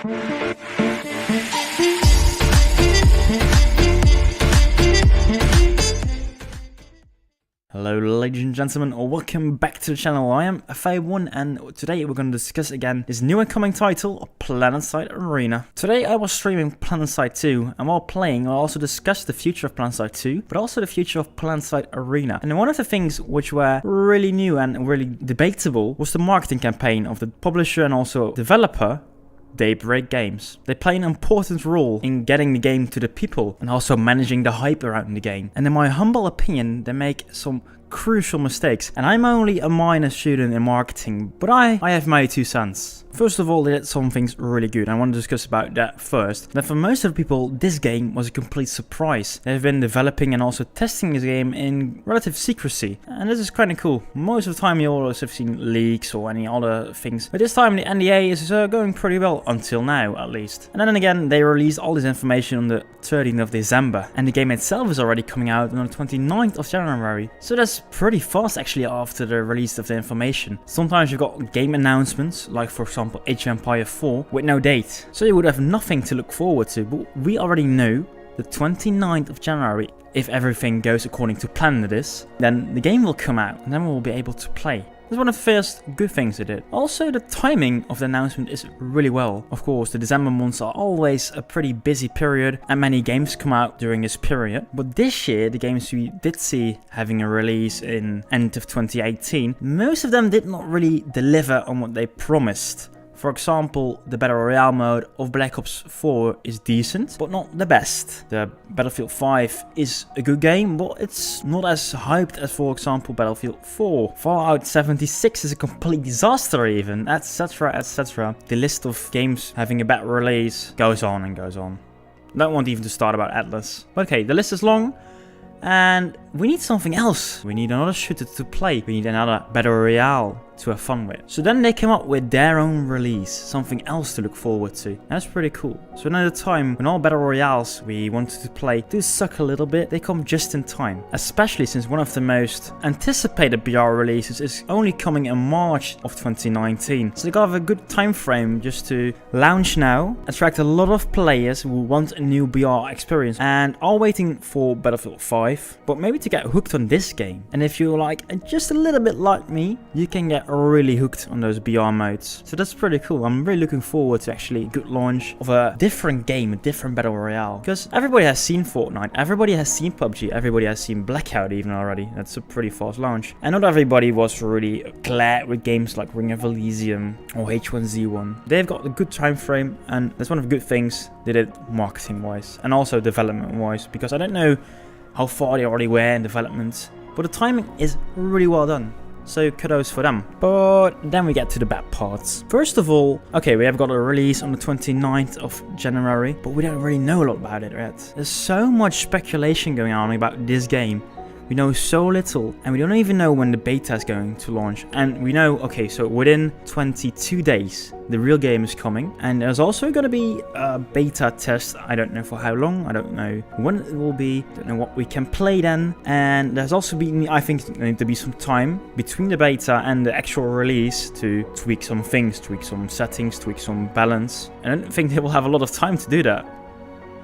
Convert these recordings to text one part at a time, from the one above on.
Hello ladies and gentlemen, welcome back to the channel. I am Fa1 and today we're going to discuss again this new and coming title, Planetside Arena. Today I was streaming Planetside 2 and while playing I also discussed the future of Planetside 2 but also the future of Planetside Arena. And one of the things which were really new and really debatable was the marketing campaign of the publisher and also developer Daybreak Games. They play an important role in getting the game to the people and also managing the hype around the game. And in my humble opinion, they make some crucial mistakes. And I'm only a minor student in marketing, but I have my 2 cents. First of all, they did some things really good. I want to discuss about that first. Now, for most of the people, this game was a complete surprise. They've been developing and also testing this game in relative secrecy. And this is kind of cool. Most of the time, you always have seen leaks or any other things. But this time, the NDA is going pretty well, until now, at least. And then again, they released all this information on the 13th of December. And the game itself is already coming out on the 29th of January. So that's pretty fast, actually, after the release of the information. Sometimes you've got game announcements, like for example, Age of Empires 4 with no date. So you would have nothing to look forward to, but we already know the 29th of January, if everything goes according to plan it is, then the game will come out and then we'll be able to play. That's one of the first good things they did. Also, the timing of the announcement is really well. Of course, the December months are always a pretty busy period and many games come out during this period. But this year, the games we did see having a release in end of 2018, most of them did not really deliver on what they promised. For example, the Battle Royale mode of Black Ops 4 is decent, but not the best. The Battlefield 5 is a good game, but it's not as hyped as, for example, Battlefield 4. Fallout 76 is a complete disaster even, etc, etc. The list of games having a bad release goes on and goes on. Don't want even to start about Atlas. Okay, the list is long. And we need something else. We need another shooter to play. We need another Battle Royale to have fun with. So then they came up with their own release, something else to look forward to. That's pretty cool. So another time when all Battle Royales we wanted to play do suck a little bit, they come just in time. Especially since one of the most anticipated BR releases is only coming in March of 2019. So they got a good time frame just to launch now, attract a lot of players who want a new BR experience and are waiting for Battlefield 5, but maybe to get hooked on this game. And if you're like just a little bit like me, you can get really hooked on those BR modes. So that's pretty cool. I'm really looking forward to actually a good launch of a different game, a different Battle Royale. Because everybody has seen Fortnite, everybody has seen PUBG, everybody has seen Blackout even already. That's a pretty fast launch. And not everybody was really glad with games like Ring of Elysium or H1Z1. They've got a good time frame and that's one of the good things they did marketing wise and also development wise, because I don't know how far they already were in development, but the timing is really well done. So kudos for them. But then we get to the bad parts. First of all, okay, we have got a release on the 29th of January, but we don't really know a lot about it yet. There's so much speculation going on about this game. We know so little, and we don't even know when the beta is going to launch. And we know, okay, so within 22 days, the real game is coming. And there's also going to be a beta test. I don't know for how long. I don't know when it will be. Don't know what we can play then. And there's also been, I think, going to be some time between the beta and the actual release to tweak some things, tweak some settings, tweak some balance. And I don't think they will have a lot of time to do that.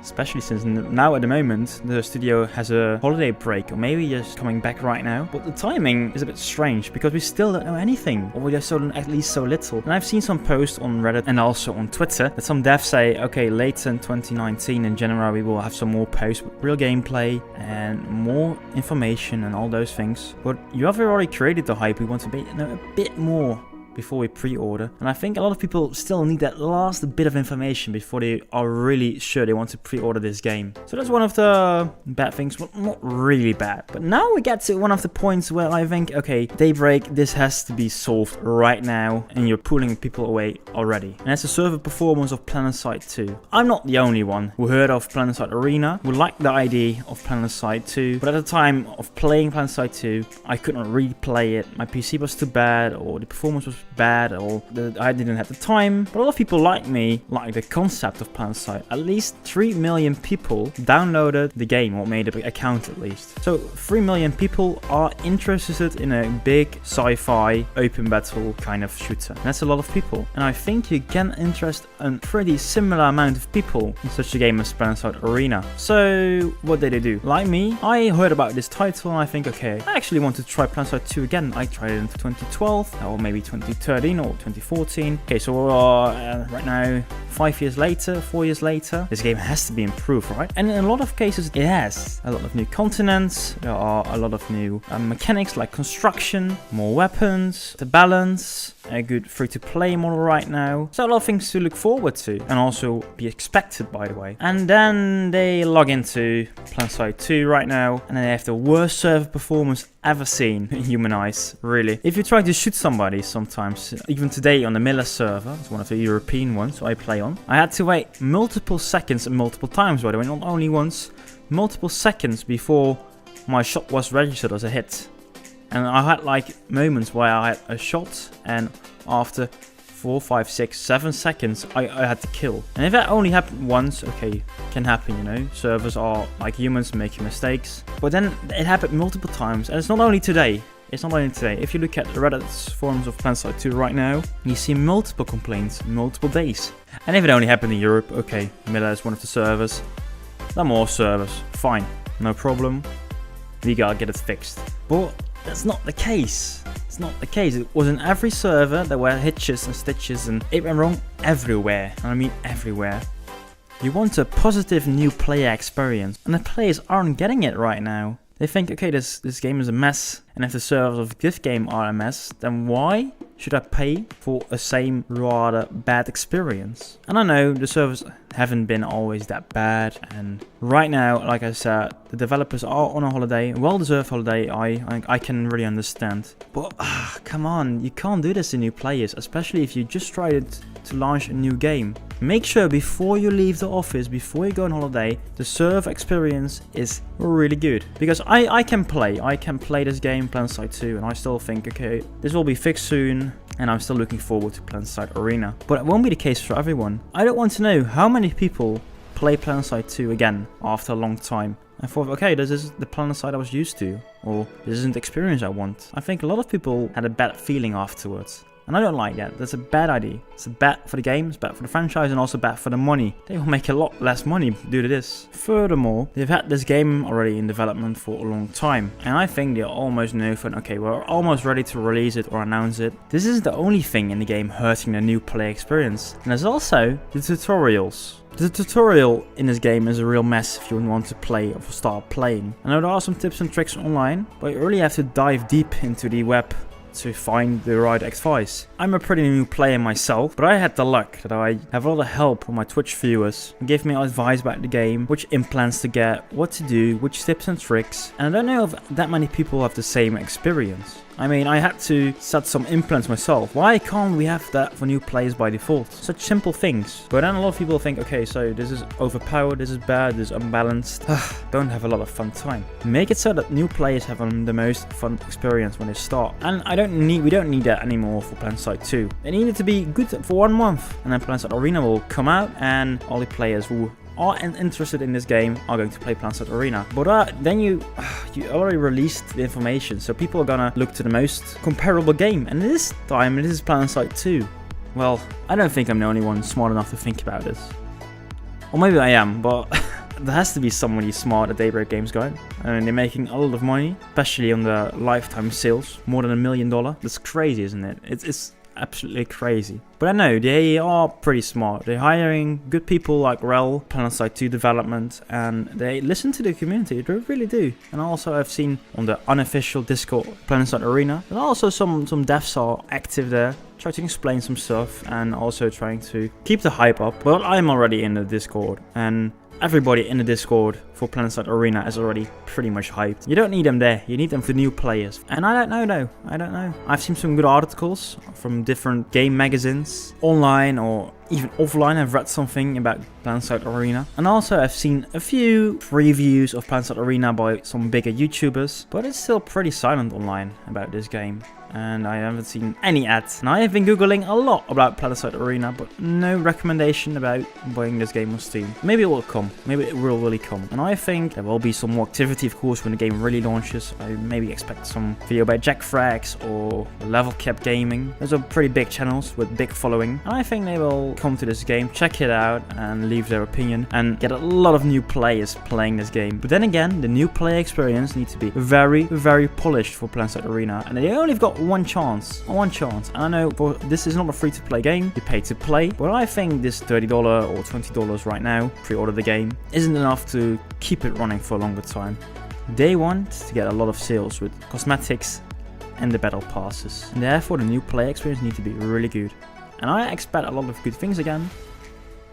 Especially since now at the moment the studio has a holiday break, or maybe just coming back right now. But the timing is a bit strange because we still don't know anything, or we just know at least so little. And I've seen some posts on Reddit and also on Twitter that some devs say, okay, later in 2019 in January we will have some more posts with real gameplay and more information and all those things. But you have already created the hype. We want to know a bit more before we pre-order, and I think a lot of people still need that last bit of information before they are really sure they want to pre-order this game. So that's one of the bad things. Well, not really bad, but now we get to one of the points where I think, okay, Daybreak, this has to be solved right now, and you're pulling people away already. And that's the server performance of Planetside 2. I'm not the only one who heard of Planetside Arena, who liked the idea of Planetside 2, but at the time of playing Planetside 2, I could not really play it. My PC was too bad, or the performance was bad or I didn't have the time. But a lot of people like me like the concept of Planetside. At least 3 million people downloaded the game or made an account at least. So 3 million people are interested in a big sci-fi open battle kind of shooter. And that's a lot of people. And I think you can interest a pretty similar amount of people in such a game as Planetside Arena. So what did they do? Like me, I heard about this title and I think, okay, I actually want to try Planetside 2 again. I tried it in 2012 or maybe 2013 or 2014. Okay, so right now 5 years later, 4 years later, this game has to be improved, right? And in a lot of cases it has. A lot of new continents, there are a lot of new mechanics like construction, more weapons, the balance, a good free-to-play model right now. So a lot of things to look forward to and also be expected, by the way. And then they log into Planetside 2 right now and then they have the worst server performance ever seen in human eyes, really. If you try to shoot somebody sometimes, even today on the Miller server, it's one of the European ones I play on, I had to wait multiple seconds and multiple times, by the way, not only once, multiple seconds before my shot was registered as a hit. And I had like moments where I had a shot and after 4, 5, 6, 7 seconds I had to kill. And if that only happened once, okay, can happen, you know. Servers are like humans, making mistakes. But then it happened multiple times, and it's not only today. It's not only today. If you look at Reddit's forums of Planetside 2 right now, you see multiple complaints, multiple days. And if it only happened in Europe, okay, Miller is one of the servers. There are more servers, fine, no problem. We gotta get it fixed. But that's not the case. It's not the case. It was in every server. There were hitches and stitches and it went wrong everywhere. And I mean everywhere. You want a positive new player experience. And the players aren't getting it right now. They think, okay, this game is a mess. And if the servers of this game are a mess, then why should I pay for a same rather bad experience? And I know the servers haven't been always that bad. And right now, like I said, the developers are on a holiday, a well-deserved holiday. I can really understand. But come on, you can't do this to new players, especially if you just tried to launch a new game. Make sure before you leave the office, before you go on holiday, the server experience is really good. Because I can play this game, Planetside 2, and I still think, okay, this will be fixed soon, and I'm still looking forward to Planetside Arena. But it won't be the case for everyone. I don't want to know how many people play Planetside 2 again after a long time. I thought, okay, this is the Planetside I was used to, or this isn't the experience I want. I think a lot of people had a bad feeling afterwards. And I don't like that. That's a bad idea. It's bad for the game, it's bad for the franchise, and also bad for the money. They will make a lot less money due to this. Furthermore, they've had this game already in development for a long time. And I think they almost know for, okay, we're almost ready to release it or announce it. This isn't the only thing in the game hurting the new player experience. And there's also the tutorials. The tutorial in this game is a real mess if you want to play or start playing. I know there are some tips and tricks online, but you really have to dive deep into the web to find the right advice. I'm a pretty new player myself, but I had the luck that I have a lot of help from my Twitch viewers who give me advice about the game, which implants to get, what to do, which tips and tricks, and I don't know if that many people have the same experience. I mean, I had to set some implants myself. Why can't we have that for new players by default? Such simple things. But then a lot of people think, okay, so this is overpowered, this is bad, this is unbalanced. Don't have a lot of fun time. Make it so that new players have the most fun experience when they start. And we don't need that anymore for Planetside 2. It needed to be good for 1 month. And then Planetside Arena will come out and all the players who are interested in this game are going to play Planetside Arena. But then you already released the information, so people are gonna look to the most comparable game, and this time it is Planetside 2. Well, I don't think I'm the only one smart enough to think about this. Or maybe I am, but there has to be somebody smart at Daybreak Games going. I mean, they're making a lot of money, especially on the lifetime sales, more than $1 million. That's crazy, isn't it? It's absolutely crazy. But I know they are pretty smart. They're hiring good people like Rel, Planetside 2 development, and they listen to the community. They really do. And also I've seen on the unofficial Discord Planetside Arena, and also some devs are active there, trying to explain some stuff and also trying to keep the hype up. But I'm already in the Discord, and everybody in the Discord for Planetside Arena is already pretty much hyped. You don't need them there, you need them for new players. And I don't know though, I don't know. I've seen some good articles from different game magazines, online or even offline I've read something about Planetside Arena. And also I've seen a few previews of Planetside Arena by some bigger YouTubers, but it's still pretty silent online about this game. And I haven't seen any ads. And I have been googling a lot about Planetside Arena, but no recommendation about buying this game on Steam. Maybe it will come. Maybe it will really come. And I think there will be some more activity, of course, when the game really launches. I maybe expect some video by Jack Frags or Level Cap Gaming. Those are pretty big channels with big following. And I think they will come to this game, check it out, and leave their opinion, and get a lot of new players playing this game. But then again, the new player experience needs to be very, very polished for Planetside Arena. And they only got one chance. And I know this is not a free-to-play game, you pay to play, but I think this $30 or $20 right now, pre-order the game, isn't enough to keep it running for a longer time. They want to get a lot of sales with cosmetics and the battle passes, and therefore the new player experience needs to be really good. And I expect a lot of good things again,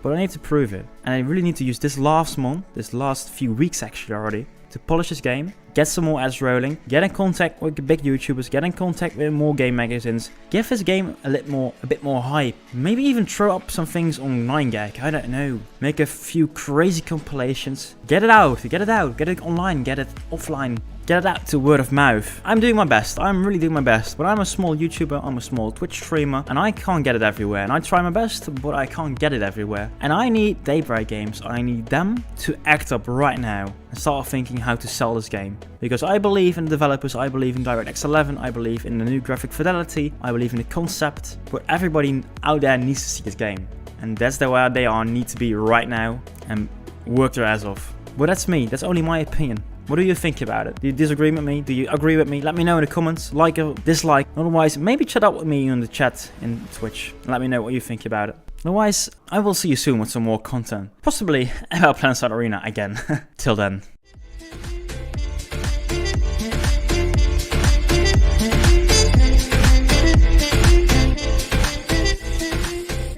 but I need to prove it. And I really need to use this last month, this last few weeks actually already, to polish this game, get some more ads rolling, get in contact with big YouTubers, get in contact with more game magazines, give this game a bit more hype, maybe even throw up some things on 9gag, I don't know, make a few crazy compilations, get it out, get it online, get it offline. Get it out to word of mouth. I'm doing my best. I'm really doing my best. But I'm a small YouTuber. I'm a small Twitch streamer. And I can't get it everywhere. And I try my best, but I can't get it everywhere. And I need Daybreak Games. I need them to act up right now and start thinking how to sell this game. Because I believe in the developers. I believe in DirectX 11. I believe in the new graphic fidelity. I believe in the concept. But everybody out there needs to see this game. And that's where they need to be right now. And work their ass off. But that's me. That's only my opinion. What do you think about it? Do you disagree with me? Do you agree with me? Let me know in the comments. Like or dislike. Otherwise, maybe chat up with me on the chat in Twitch. Let me know what you think about it. Otherwise, I will see you soon with some more content. Possibly about Planetside Arena again. Till then.